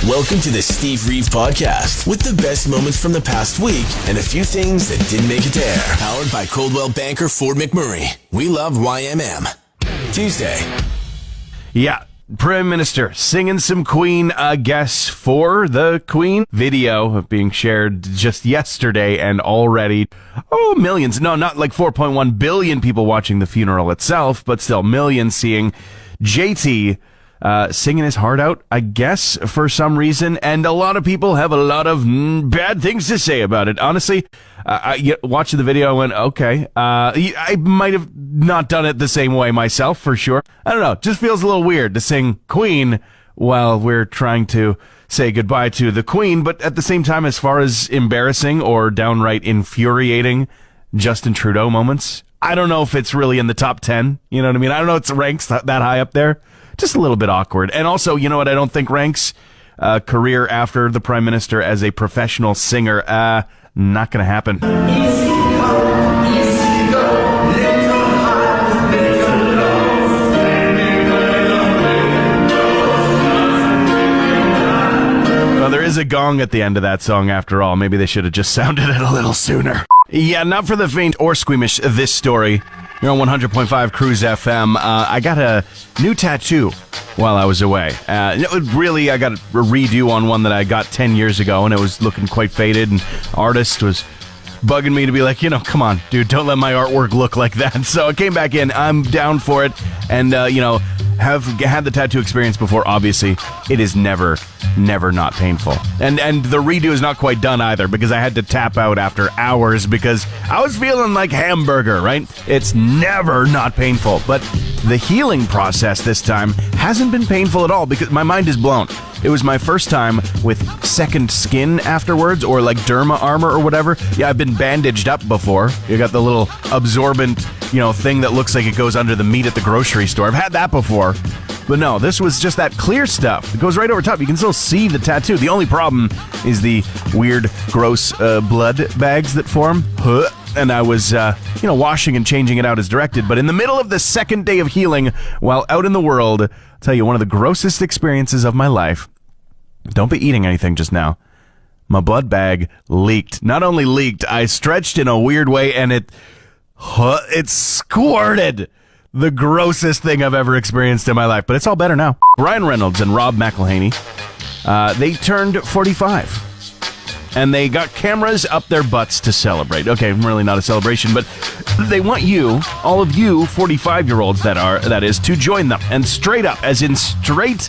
Welcome to the Steve Reeve Podcast with the best moments from the past week and a few things that didn't make it to air. Powered by Coldwell Banker Ford McMurray. We love YMM. Tuesday. Yeah, Prime Minister singing some Queen, I guess, for the Queen. Video being shared just yesterday and already, millions. No, not like 4.1 billion people watching the funeral itself, but still millions seeing JT singing his heart out, I guess, for some reason. And a lot of people have a lot of bad things to say about it. Honestly, watching the video, I went, okay. I might have not done it the same way myself, for sure. I don't know. It just feels a little weird to sing Queen while we're trying to say goodbye to the Queen. But at the same time, as far as embarrassing or downright infuriating Justin Trudeau moments, I don't know if it's really in the top 10. You know what I mean? I don't know if it ranks that high up there. Just a little bit awkward. And also, you know what I don't think ranks? Career after the Prime Minister as a professional singer. Not going to happen. Easy come, easy go, little heart, little love, well, there is a gong at the end of that song after all. Maybe they should have just sounded it a little sooner. Yeah, not for the faint or squeamish, this story. You're on 100.5 Cruise FM. I got a new tattoo while I was away. I got a redo on one that I got 10 years ago, and it was looking quite faded, and artist was bugging me to be like, come on, dude, don't let my artwork look like that. So I came back in. I'm down for it, and, have had the tattoo experience before, obviously. It is never not painful. And the redo is not quite done either, because I had to tap out after hours because I was feeling like hamburger, right? It's never not painful. But the healing process this time hasn't been painful at all because my mind is blown. It was my first time with second skin afterwards, or like derma armor or whatever. Yeah, I've been bandaged up before. You got the little absorbent, thing that looks like it goes under the meat at the grocery store. I've had that before. But no, this was just that clear stuff. It goes right over top. You can still see the tattoo. The only problem is the weird, gross blood bags that form. And I was, washing and changing it out as directed. But in the middle of the second day of healing, while out in the world, I'll tell you, one of the grossest experiences of my life. Don't be eating anything just now. My blood bag leaked. Not only leaked, I stretched in a weird way, and it squirted. The grossest thing I've ever experienced in my life. But it's all better now. Ryan Reynolds and Rob McElhenney, they turned 45. And they got cameras up their butts to celebrate. Okay, really not a celebration, but they want you, all of you 45-year-olds that is, to join them. And straight up, as in straight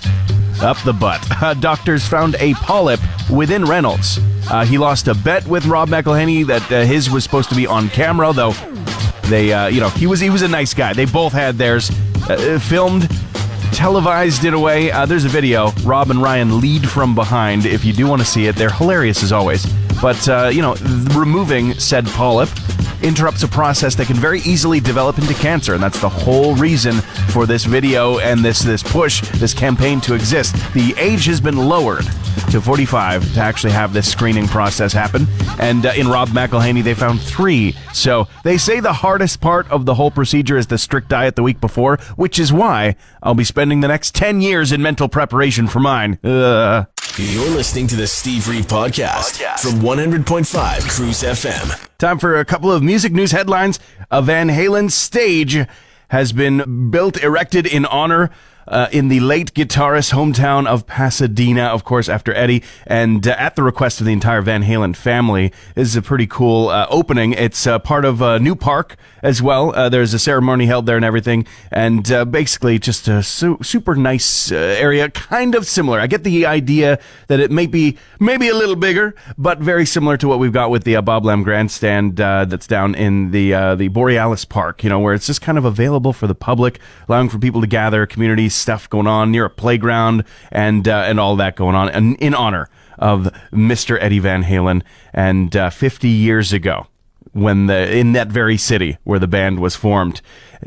up the butt. Doctors found a polyp within Reynolds. He lost a bet with Rob McElhenney that his was supposed to be on camera, though they, he was a nice guy. They both had theirs filmed, televised in a way. There's a video. Rob and Ryan lead from behind. If you do want to see it, they're hilarious as always. But, removing said polyp interrupts a process that can very easily develop into cancer. And that's the whole reason for this video and this push, this campaign to exist. The age has been lowered to 45 to actually have this screening process happen. And in Rob McElhenney, they found 3. So they say the hardest part of the whole procedure is the strict diet the week before, which is why I'll be spending the next 10 years in mental preparation for mine. You're listening to the Steve Reeve Podcast from 100.5 Cruise FM. Time for a couple of music news headlines. A Van Halen stage has been erected in honor in the late guitarist's hometown of Pasadena, of course, after Eddie, and at the request of the entire Van Halen family. This is a pretty cool opening. It's part of a new park as well. There's a ceremony held there and everything, and basically just a super nice area, kind of similar. I get the idea that it may be maybe a little bigger, but very similar to what we've got with the Bob Lam Grandstand that's down in the Borealis Park, where it's just kind of available for the public, allowing for people to gather, communities, stuff going on near a playground, and all that going on, and in honor of Mr. Eddie Van Halen. And 50 years ago, when in that very city where the band was formed.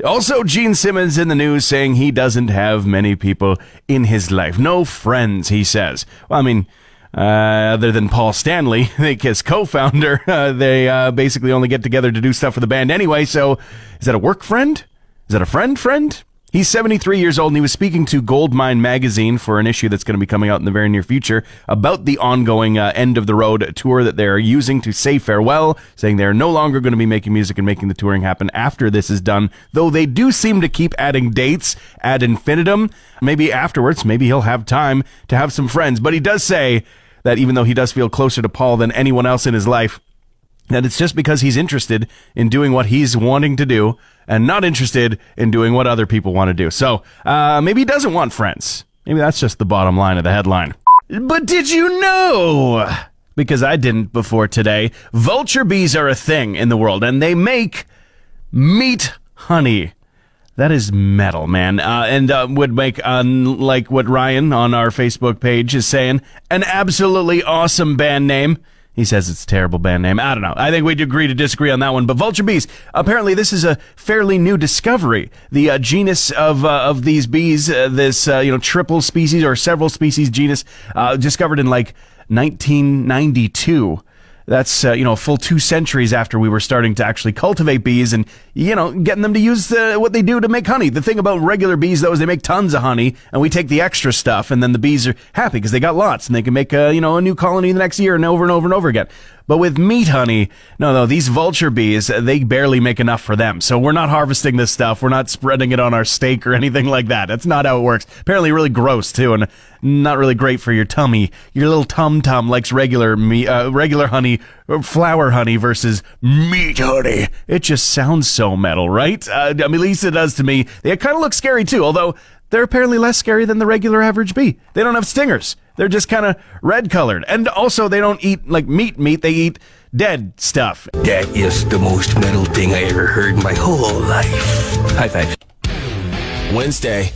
Also, Gene Simmons in the news saying he doesn't have many people in his life. No friends, he says. Well, I mean, other than Paul Stanley, his co-founder, they basically only get together to do stuff for the band anyway. So is that a work friend? Is that a friend? He's 73 years old, and he was speaking to Goldmine magazine for an issue that's going to be coming out in the very near future about the ongoing end-of-the-road tour that they're using to say farewell, saying they're no longer going to be making music and making the touring happen after this is done, though they do seem to keep adding dates ad infinitum. Maybe afterwards, maybe he'll have time to have some friends, but he does say that even though he does feel closer to Paul than anyone else in his life, that it's just because he's interested in doing what he's wanting to do and not interested in doing what other people want to do. So maybe he doesn't want friends. Maybe that's just the bottom line of the headline. But did you know, because I didn't before today, vulture bees are a thing in the world, and they make meat honey. That is metal, man. And would make, like what Ryan on our Facebook page is saying, an absolutely awesome band name. He says it's a terrible band name. I don't know. I think we'd agree to disagree on that one. But vulture bees, apparently this is a fairly new discovery. The genus of these bees, this triple species or several species genus, discovered in like 1992. That's, a full 2 centuries after we were starting to actually cultivate bees and, getting them to use what they do to make honey. The thing about regular bees, though, is they make tons of honey, and we take the extra stuff, and then the bees are happy because they got lots, and they can make, a new colony the next year and over and over and over again. But with meat honey, no, these vulture bees, they barely make enough for them. So we're not harvesting this stuff. We're not spreading it on our steak or anything like that. That's not how it works. Apparently really gross, too, and not really great for your tummy. Your little tum-tum likes regular honey, or flower honey versus meat honey. It just sounds so metal, right? At least it does to me. They kind of look scary, too, although they're apparently less scary than the regular average bee. They don't have stingers. They're just kind of red-colored. And also, they don't eat, like, meat. They eat dead stuff. That is the most metal thing I ever heard in my whole life. High five. Wednesday.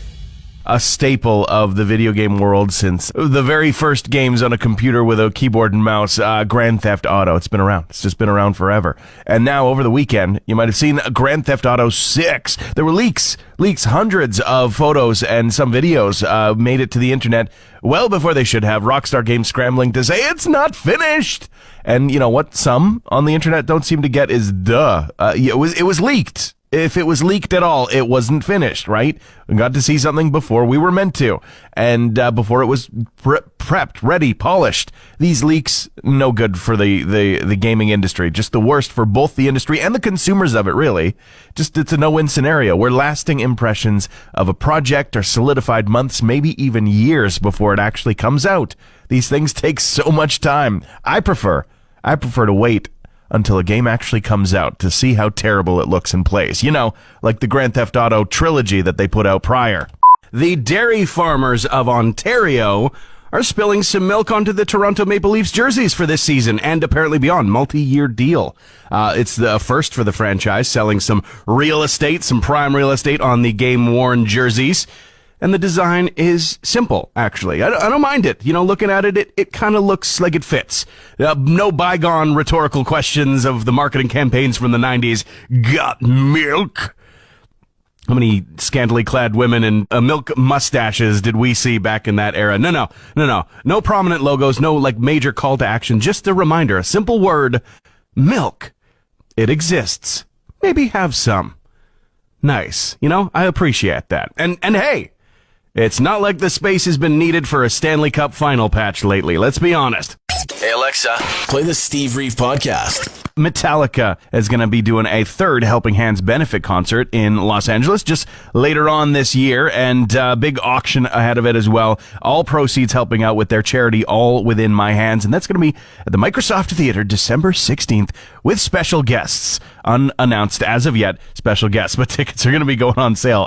A staple of the video game world since the very first games on a computer with a keyboard and mouse, Grand Theft Auto. It's been around. It's just been around forever. And now, over the weekend, you might have seen Grand Theft Auto 6. There were leaks, hundreds of photos and some videos made it to the internet well before they should have. Rockstar Games scrambling to say it's not finished. And you know what some on the internet don't seem to get is it was leaked. If it was leaked at all, it wasn't finished, right? We got to see something before we were meant to, and before it was prepped, ready, polished. These leaks, no good for the gaming industry. Just the worst for both the industry and the consumers of it, really. Just it's a no-win scenario where lasting impressions of a project are solidified months, maybe even years before it actually comes out. These things take so much time. I prefer to wait until a game actually comes out to see how terrible it looks and plays. Like the Grand Theft Auto trilogy that they put out prior. The dairy farmers of Ontario are spilling some milk onto the Toronto Maple Leafs jerseys for this season and apparently beyond. Multi-year deal. It's the first for the franchise, selling some real estate, some prime real estate on the game-worn jerseys. And the design is simple, actually. I don't mind it. Looking at it, it kind of looks like it fits. No bygone rhetorical questions of the marketing campaigns from the 90s. Got milk? How many scantily clad women and milk mustaches did we see back in that era? No. No prominent logos, no major call to action. Just a reminder, a simple word, milk. It exists. Maybe have some. Nice. I appreciate that. And hey, it's not like the space has been needed for a Stanley Cup final patch lately. Let's be honest. Hey, Alexa, play the Steve Reeve podcast. Metallica is going to be doing a third Helping Hands benefit concert in Los Angeles just later on this year, and big auction ahead of it as well. All proceeds helping out with their charity, All Within My Hands, and that's going to be at the Microsoft Theater December 16th with special guests. Unannounced as of yet, special guests, but tickets are going to be going on sale.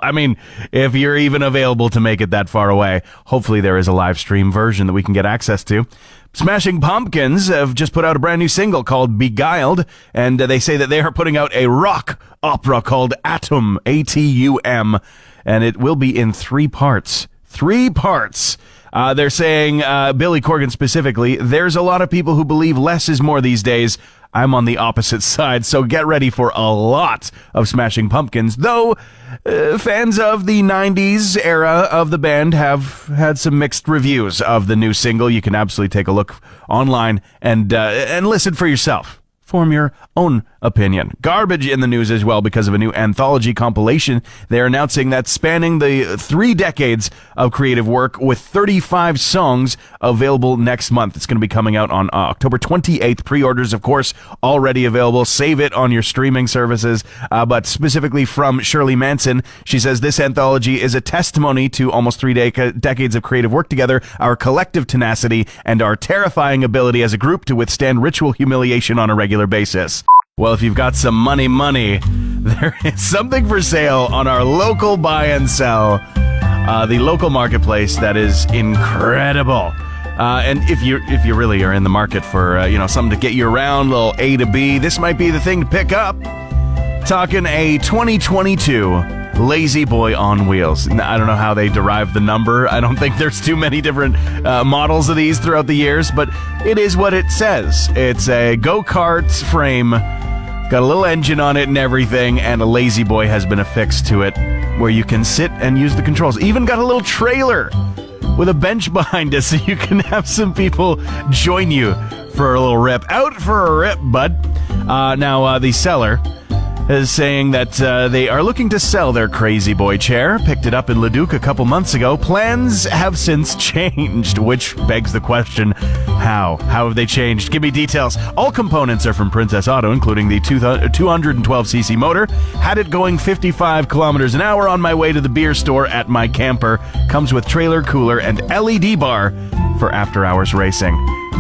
If you're even available to make it that far away, hopefully there is a live stream version that we can get access to. Smashing Pumpkins have just put out a brand new single called Beguiled, and they say that they are putting out a rock opera called Atum, A-T-U-M, and it will be in 3 parts. 3 parts. They're saying, Billy Corgan specifically, there's a lot of people who believe less is more these days. I'm on the opposite side, so get ready for a lot of Smashing Pumpkins, though fans of the 90s era of the band have had some mixed reviews of the new single. You can absolutely take a look online and listen for yourself. Form your own opinion. Garbage in the news as well because of a new anthology compilation. They're announcing that spanning the 3 decades of creative work with 35 songs available next month. It's going to be coming out on October 28th. Pre-orders, of course, already available. Save it on your streaming services. But specifically from Shirley Manson, she says this anthology is a testimony to almost 3 decades of creative work together, our collective tenacity, and our terrifying ability as a group to withstand ritual humiliation on a regular basis. Well, if you've got some money, there is something for sale on our local buy and sell, the local marketplace that is incredible. And if you really are in the market for something to get you around, a little A to B, this might be the thing to pick up. Talking a 2022 Lazy Boy on wheels. I don't know how they derived the number. I don't think there's too many different models of these throughout the years, but it is what it says. It's a go-kart frame, got a little engine on it and everything, and a Lazy Boy has been affixed to it where you can sit and use the controls. Even got a little trailer with a bench behind it so you can have some people join you for a little rip. Out for a rip, bud. Now, the seller is saying that they are looking to sell their Crazy Boy chair. Picked it up in Leduc a couple months ago. Plans have since changed, which begs the question, how? How have they changed? Give me details. All components are from Princess Auto, including the 212cc motor. Had it going 55 kilometers an hour on my way to the beer store at my camper. Comes with trailer, cooler, and LED bar for after-hours racing.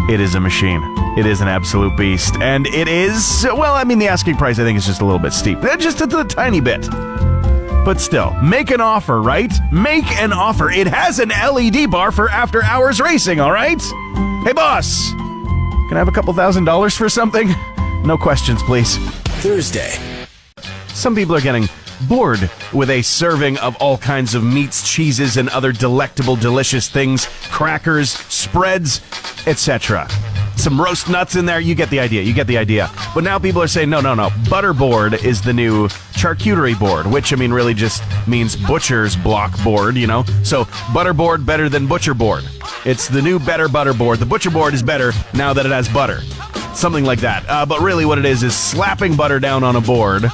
It is a machine. It is an absolute beast. And it is, well, I mean, the asking price, I think, is just a little bit steep. Just a tiny bit. But still, make an offer, right? Make an offer. It has an LED bar for after-hours racing, all right? Hey, boss, can I have a couple $1,000s for something? No questions, please. Thursday. Some people are getting bored with a serving of all kinds of meats, cheeses, and other delectable, delicious things, crackers, spreads, etc. Some roast nuts in there. You get the idea. But now people are saying, no. Butterboard is the new charcuterie board, which, I mean, really just means butcher's block board, you know? So butterboard better than butcher board. It's the new better butter board. The butcher board is better now that it has butter. Something like that. But really what it is slapping butter down on a board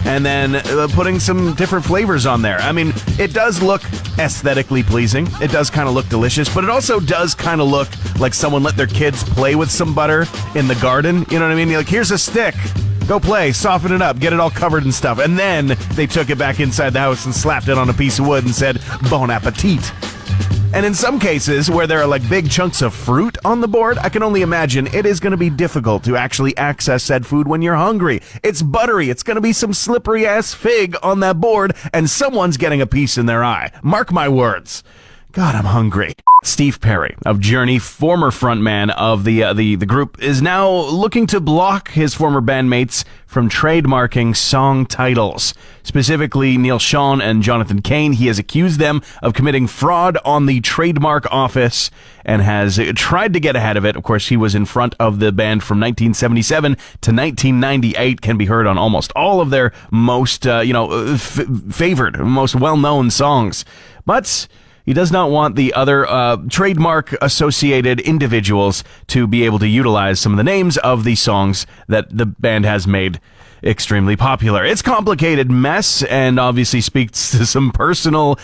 and then putting some different flavors on there. I mean, it does look aesthetically pleasing. It does kind of look delicious, but it also does kind of look like someone let their kids play with some butter in the garden. You know what I mean? You're like, here's a stick. Go play, soften it up, get it all covered and stuff. And then they took it back inside the house and slapped it on a piece of wood and said, bon appetit. And in some cases, where there are like big chunks of fruit on the board, I can only imagine it is going to be difficult to actually access said food when you're hungry. It's buttery. It's going to be some slippery-ass fig on that board, and someone's getting a piece in their eye. Mark my words. God, I'm hungry. Steve Perry of Journey, former frontman of the group, is now looking to block his former bandmates from trademarking song titles. Specifically, Neil Sean and Jonathan Cain. He has accused them of committing fraud on the trademark office and has tried to get ahead of it. Of course, he was in front of the band from 1977 to 1998. Can be heard on almost all of their most, favored, most well-known songs. But he does not want the other trademark-associated individuals to be able to utilize some of the names of the songs that the band has made extremely popular. It's a complicated mess and obviously speaks to some personal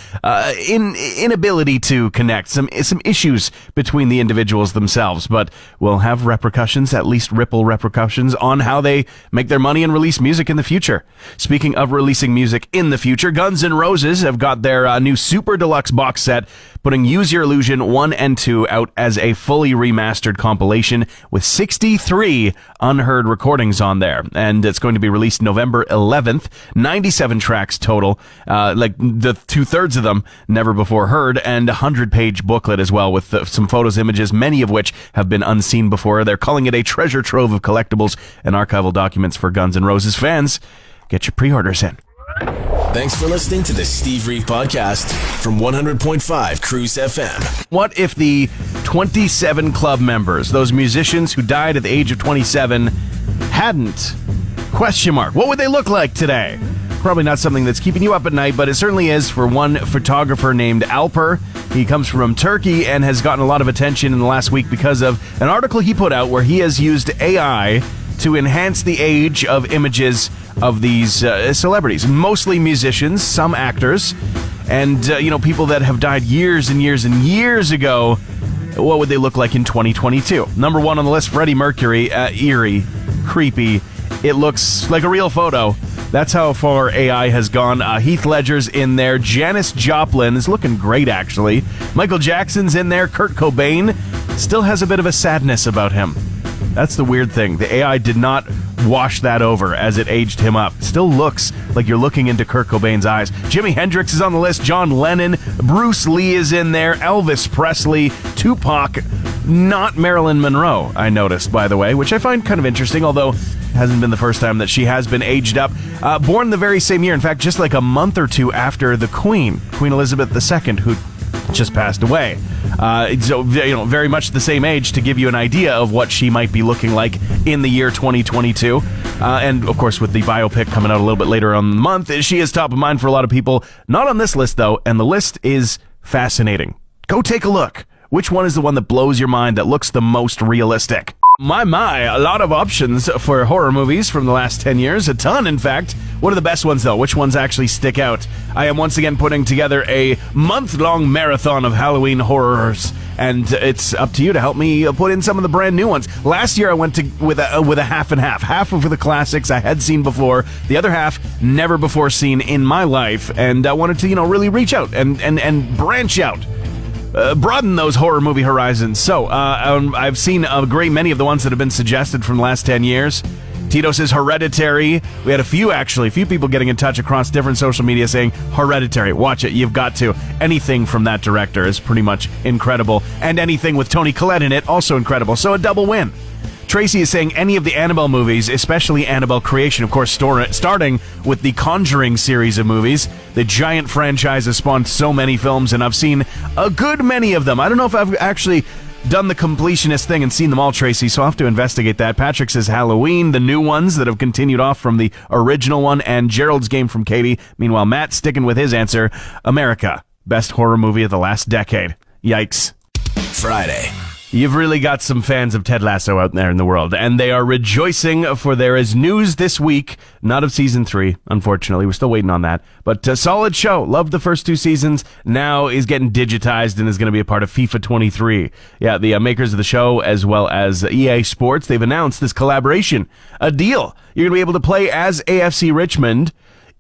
inability to connect, some issues between the individuals themselves, but will have repercussions, at least ripple repercussions, on how they make their money and release music in the future. Speaking of releasing music in the future, Guns N' Roses have got their new Super Deluxe box set, putting Use Your Illusion 1 and 2 out as a fully remastered compilation with 63 unheard recordings on there. And it's going to be released November 11th. 97 tracks total, like the 2/3 of them never before heard, and a 100-page booklet as well with some photos, images, many of which have been unseen before. They're calling it a treasure trove of collectibles and archival documents for Guns N' Roses fans. Get your pre-orders in. Thanks for listening to the Steve Reeve Podcast from 100.5 Cruise FM. What if the 27 club members, those musicians who died at the age of 27, hadn't? Question mark. What would they look like today? Probably not something that's keeping you up at night, but it certainly is for one photographer named Alper. He comes from Turkey and has gotten a lot of attention in the last week because of an article he put out where he has used AI to enhance the age of images of these celebrities, mostly musicians, some actors, and people that have died years and years and years ago. What would they look like in 2022? Number one on the list, Freddie Mercury. Eerie, creepy. It looks like a real photo. That's how far AI has gone. Heath Ledger's in there. Janis Joplin is looking great, actually. Michael Jackson's in there. Kurt Cobain still has a bit of a sadness about him. That's the weird thing. The AI did not wash that over as it aged him up. Still looks like you're looking into Kurt Cobain's eyes. Jimi Hendrix is on the list. John Lennon. Bruce Lee is in there. Elvis Presley. Tupac. Not Marilyn Monroe, I noticed, by the way, which I find kind of interesting, although it hasn't been the first time that she has been aged up. Born the very same year, in fact, just like a month or two after the Queen Elizabeth II, who just passed away. So, very much the same age to give you an idea of what she might be looking like in the year 2022. And, of course, with the biopic coming out a little bit later on in the month, she is top of mind for a lot of people. Not on this list, though, and the list is fascinating. Go take a look. Which one is the one that blows your mind, that looks the most realistic? My, a lot of options for horror movies from the last 10 years. A ton, in fact. What are the best ones, though? Which ones actually stick out? I am once again putting together a month-long marathon of Halloween horrors, and it's up to you to help me put in some of the brand new ones. Last year, I went with a half and half. Half of the classics I had seen before, the other half never before seen in my life, and I wanted to, really reach out and branch out. Broaden those horror movie horizons. So, I've seen a great many of the ones that have been suggested from the last 10 years. Tito says Hereditary. We had a few people getting in touch across different social media saying, Hereditary, watch it, you've got to. Anything from that director is pretty much incredible. And anything with Toni Collette in it, also incredible. So a double win. Tracy is saying any of the Annabelle movies, especially Annabelle Creation, of course, starting with the Conjuring series of movies. The giant franchise has spawned so many films, and I've seen a good many of them. I don't know if I've actually done the completionist thing and seen them all, Tracy, so I'll have to investigate that. Patrick says Halloween, the new ones that have continued off from the original one, and Gerald's Game from Katie. Meanwhile, Matt sticking with his answer, America, best horror movie of the last decade. Yikes. Friday. You've really got some fans of Ted Lasso out there in the world, and they are rejoicing, for there is news this week, not of season 3, unfortunately. We're still waiting on that. But a solid show. Loved the first 2 seasons. Now is getting digitized and is going to be a part of FIFA 23. Yeah, the makers of the show, as well as EA Sports, they've announced this collaboration, a deal. You're going to be able to play as AFC Richmond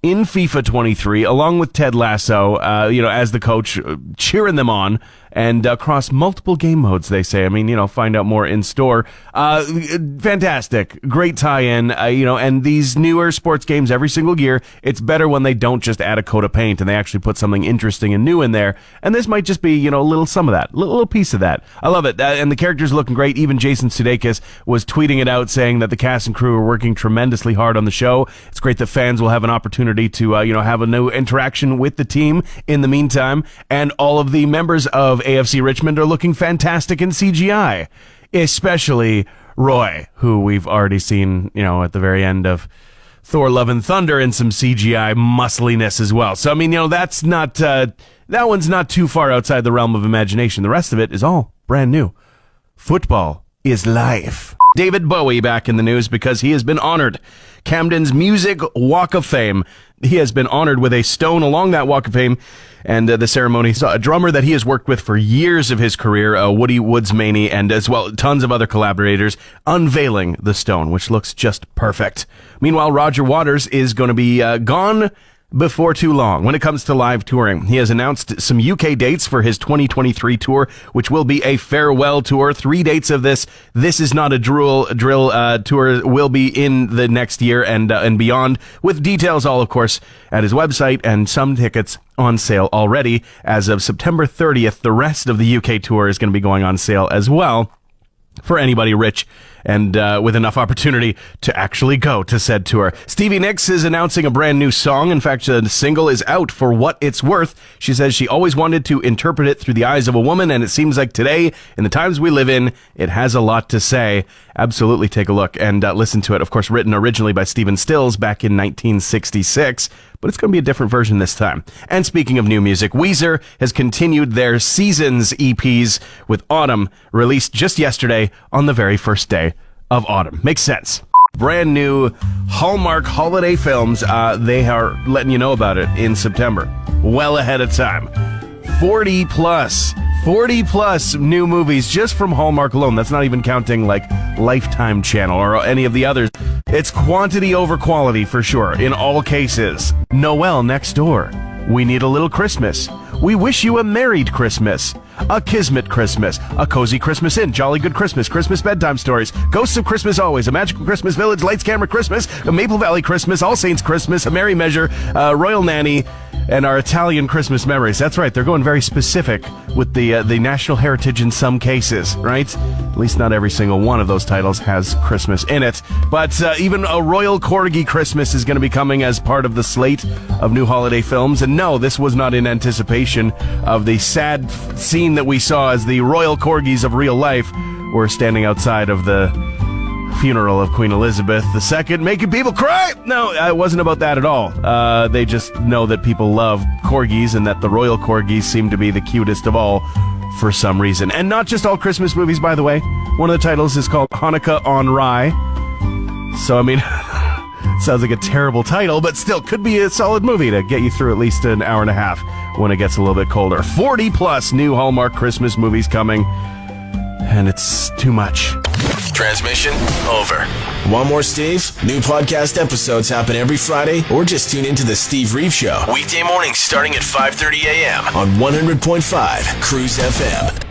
in FIFA 23, along with Ted Lasso, as the coach, cheering them on, and across multiple game modes, they say. I mean, find out more in store. Fantastic. Great tie-in, and these newer sports games every single year, it's better when they don't just add a coat of paint and they actually put something interesting and new in there. And this might just be, a little some of that, a little piece of that. I love it. And the characters looking great. Even Jason Sudeikis was tweeting it out, saying that the cast and crew are working tremendously hard on the show. It's great that fans will have an opportunity to, have a new interaction with the team in the meantime. And all of the members of AFC Richmond are looking fantastic in CGI, especially Roy, who we've already seen, at the very end of Thor: Love and Thunder in some CGI muscliness as well. So, that's not, that one's not too far outside the realm of imagination. The rest of it is all brand new. Football is life. David Bowie back in the news because he has been honored. Camden's Music Walk of Fame. He has been honored with a stone along that Walk of Fame, and the ceremony saw a drummer that he has worked with for years of his career, Woody Woodsmaney, and as well tons of other collaborators, unveiling the stone, which looks just perfect. Meanwhile, Roger Waters is going to be gone before too long when it comes to live touring. He has announced some UK dates for his 2023 tour, which will be a farewell tour. 3 dates of this Is Not a Drill tour will be in the next year and beyond, with details all, of course, at his website, and some tickets on sale already. As of September 30th, the rest of the UK tour is going to be going on sale as well for anybody rich and with enough opportunity to actually go to said tour. Stevie Nicks is announcing a brand new song. In fact, the single is out, For What It's Worth. She says she always wanted to interpret it through the eyes of a woman, and it seems like today, in the times we live in, it has a lot to say. Absolutely take a look and listen to it. Of course, written originally by Stephen Stills back in 1966, but it's going to be a different version this time. And speaking of new music, Weezer has continued their Seasons EPs, with Autumn released just yesterday on the very first day of autumn. Makes sense. brand new Hallmark holiday films. They are letting you know about it in September, well ahead of time. 40 plus new movies just from Hallmark alone. That's not even counting like Lifetime Channel or any of the others. It's quantity over quality for sure in all cases. Noel Next Door. We Need a Little Christmas. We Wish You a Married Christmas. A Kismet Christmas. A Cozy Christmas Inn. Jolly Good Christmas. Christmas Bedtime Stories. Ghosts of Christmas Always. A Magical Christmas Village. Lights Camera Christmas. A Maple Valley Christmas. All Saints Christmas. A Merry Measure. Royal Nanny. And our Italian Christmas Memories. That's right, they're going very specific with the national heritage in some cases, right? At least not every single one of those titles has Christmas in it. But even a Royal Corgi Christmas is going to be coming as part of the slate of new holiday films. And no, this was not in anticipation of the sad scene that we saw as the Royal Corgis of real life were standing outside of the funeral of Queen Elizabeth II, making people cry. No, it wasn't about that at all. They just know that people love corgis and that the royal corgis seem to be the cutest of all for some reason. And not just all Christmas movies, by the way. One of the titles is called Hanukkah on Rye. So, I mean, sounds like a terrible title, but still could be a solid movie to get you through at least an hour and a half when it gets a little bit colder. 40 plus new Hallmark Christmas movies coming, and it's too much. Transmission over. Want more Steve? New podcast episodes happen every Friday, or just tune into the Steve Reeve Show. Weekday mornings starting at 5:30 a.m. on 100.5 Cruise FM.